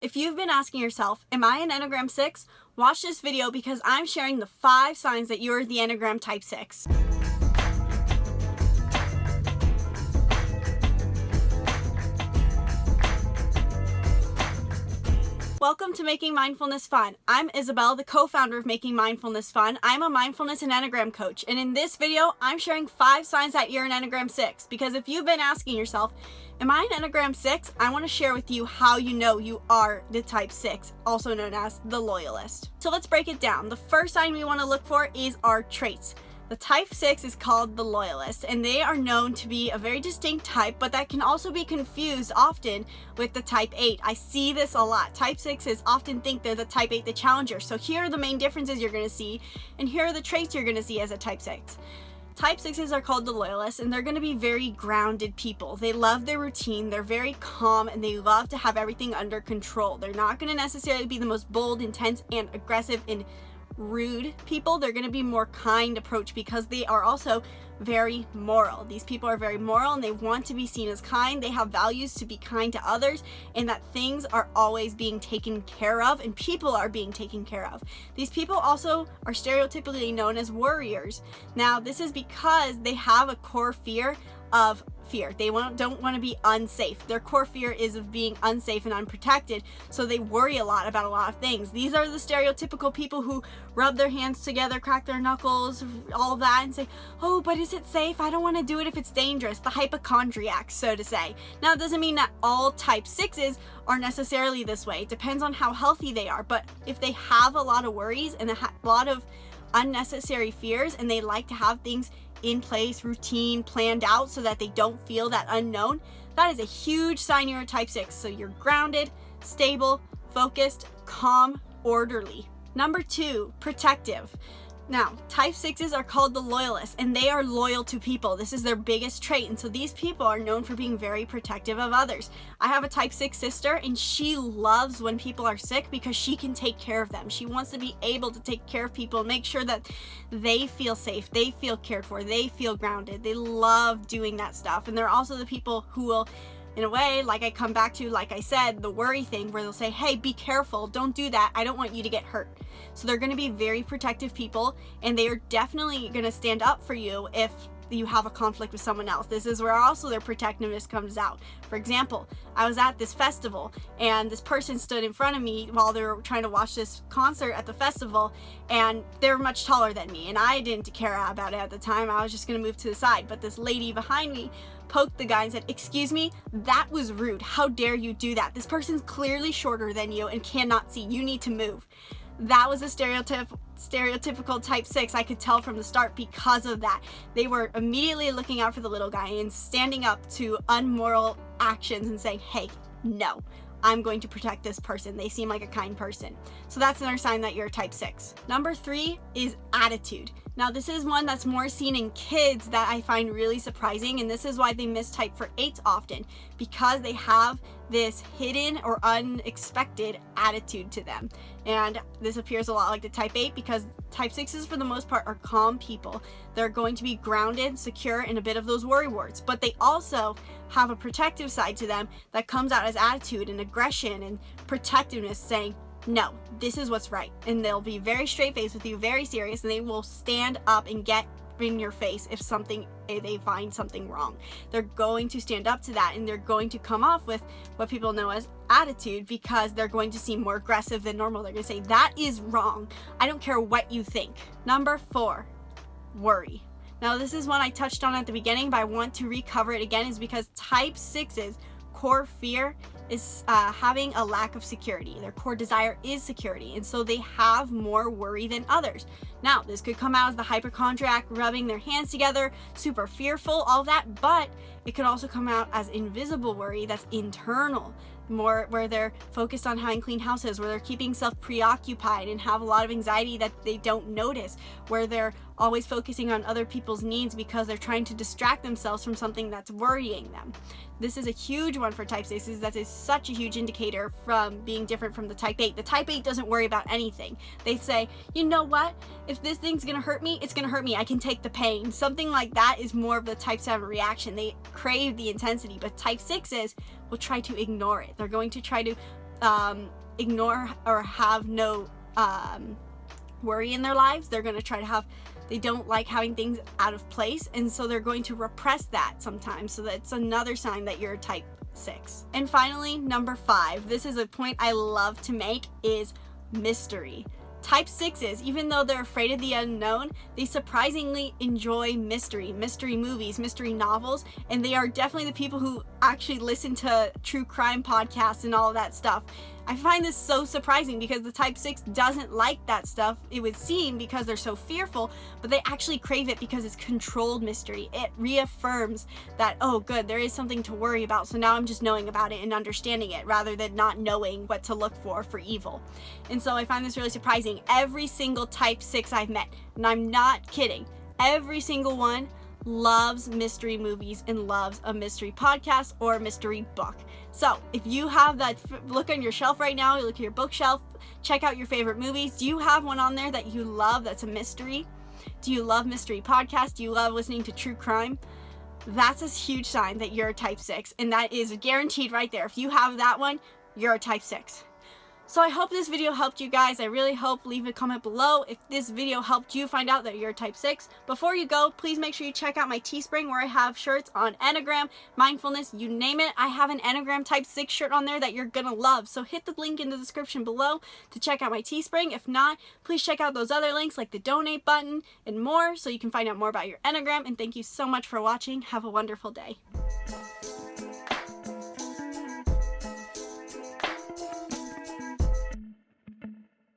If you've been asking yourself, am I an Enneagram 6? Watch this video because I'm sharing the 5 signs that you're the Enneagram type 6. Welcome to Making Mindfulness Fun. I'm Isabelle, the co-founder of Making Mindfulness Fun. I'm a mindfulness and Enneagram coach, and in this video, I'm sharing 5 signs that you're an Enneagram 6, because if you've been asking yourself, am I an Enneagram 6? I want to share with you how you know you are the type 6, also known as the Loyalist. So let's break it down. The first sign we want to look for is our traits. The type 6 is called the Loyalist, and they are known to be a very distinct type, but that can also be confused often with the type 8. I see this a lot. Type 6s often think they're the type 8, the challenger. So here are the main differences you're going to see, and here are the traits you're going to see as a type 6. Type 6s are called the Loyalists, and they're going to be very grounded people. They love their routine, they're very calm, and they love to have everything under control. They're not going to necessarily be the most bold, intense, and aggressive and rude people. They're going to be more kind approach because they are also very moral. These people are very moral and they want to be seen as kind. They have values to be kind to others and that things are always being taken care of and people are being taken care of. These people also are stereotypically known as worriers. Now, this is because they have a core fear of fear. They don't want to be unsafe. Their core fear is of being unsafe and unprotected, so they worry a lot about a lot of things. These are the stereotypical people who rub their hands together, crack their knuckles, all of that, and say, oh, but is it safe? I don't want to do it if it's dangerous. The hypochondriacs, so to say. Now, it doesn't mean that all type 6s are necessarily this way. It depends on how healthy they are, but if they have a lot of worries and a lot of unnecessary fears and they like to have things in place, routine, planned out so that they don't feel that unknown, that is a huge sign you're a type 6. So you're grounded, stable, focused, calm, orderly. Number 2, protective. Now, type 6s are called the Loyalists, and they are loyal to people. This is their biggest trait, and so these people are known for being very protective of others. I have a type 6 sister, and she loves when people are sick because she can take care of them. She wants to be able to take care of people and make sure that they feel safe, they feel cared for, they feel grounded. They love doing that stuff, and they're also the people who will, in a way, like I come back to, like I said, the worry thing where they'll say, hey, be careful, don't do that, I don't want you to get hurt. So they're going to be very protective people, and they are definitely going to stand up for you if you have a conflict with someone else. This is where also their protectiveness comes out. For example, I was at this festival and this person stood in front of me while they were trying to watch this concert at the festival, and they were much taller than me, and I didn't care about it at the time. I was just going to move to the side, but this lady behind me poked the guy and said, excuse me, that was rude. How dare you do that? This person's clearly shorter than you and cannot see. You need to move. That was a stereotypical type 6. I could tell from the start because of that. They were immediately looking out for the little guy and standing up to unmoral actions and saying, hey, no, I'm going to protect this person. They seem like a kind person. So that's another sign that you're a type 6. Number 3 is attitude. Now, this is one that's more seen in kids that I find really surprising, and this is why they mistype for 8s often, because they have this hidden or unexpected attitude to them. And this appears a lot like the type 8 because type 6s for the most part are calm people. They're going to be grounded, secure, and a bit of those worry warts, but they also have a protective side to them that comes out as attitude and aggression and protectiveness, saying, no, this is what's right. And they'll be very straight-faced with you, very serious, and they will stand up and get in your face if they find something wrong. They're going to stand up to that, and they're going to come off with what people know as attitude because they're going to seem more aggressive than normal. They're going to say, that is wrong. I don't care what you think. Number 4, worry. Now, this is one I touched on at the beginning, but I want to recover it again, is because type 6's core fear is having a lack of security. Their core desire is security, and so they have more worry than others. Now, this could come out as the hypochondriac, rubbing their hands together, super fearful, all that, but it could also come out as invisible worry that's internal, more where they're focused on having clean houses, where they're keeping self preoccupied and have a lot of anxiety that they don't notice, where they're always focusing on other people's needs because they're trying to distract themselves from something that's worrying them. This is a huge one for type 6s. That is such a huge indicator from being different from the type 8. The type 8 doesn't worry about anything. They say, you know what? If this thing's gonna hurt me, it's gonna hurt me. I can take the pain. Something like that is more of the type 7 reaction. They crave the intensity, but type 6s will try to ignore it. They're going to try to ignore or have no worry in their lives. They're going to try to they don't like having things out of place, and so they're going to repress that sometimes. So that's another sign that you're a type 6. And finally, number 5, this is a point I love to make, is mystery. Type 6s, even though they're afraid of the unknown, they surprisingly enjoy mystery movies, mystery novels, and they are definitely the people who actually listen to true crime podcasts and all of that stuff. I find this so surprising because the type 6 doesn't like that stuff, it would seem, because they're so fearful, but they actually crave it because it's controlled mystery. It reaffirms that, oh good, there is something to worry about, so now I'm just knowing about it and understanding it rather than not knowing what to look for evil. And so I find this really surprising. Every single type 6 I've met, and I'm not kidding, every single one loves mystery movies and loves a mystery podcast or a mystery book. So if you have that, look on your shelf right now, look at your bookshelf, check out your favorite movies. Do you have one on there that you love that's a mystery? Do you love mystery podcasts? Do you love listening to true crime? That's a huge sign that you're a type 6, and that is guaranteed right there. If you have that one, you're a type 6. So I hope this video helped you guys. I really hope. Leave a comment below if this video helped you find out that you're a type 6. Before you go, please make sure you check out my Teespring where I have shirts on Enneagram, mindfulness, you name it. I have an Enneagram type 6 shirt on there that you're gonna love. So hit the link in the description below to check out my Teespring. If not, please check out those other links like the donate button and more so you can find out more about your Enneagram. And thank you so much for watching. Have a wonderful day.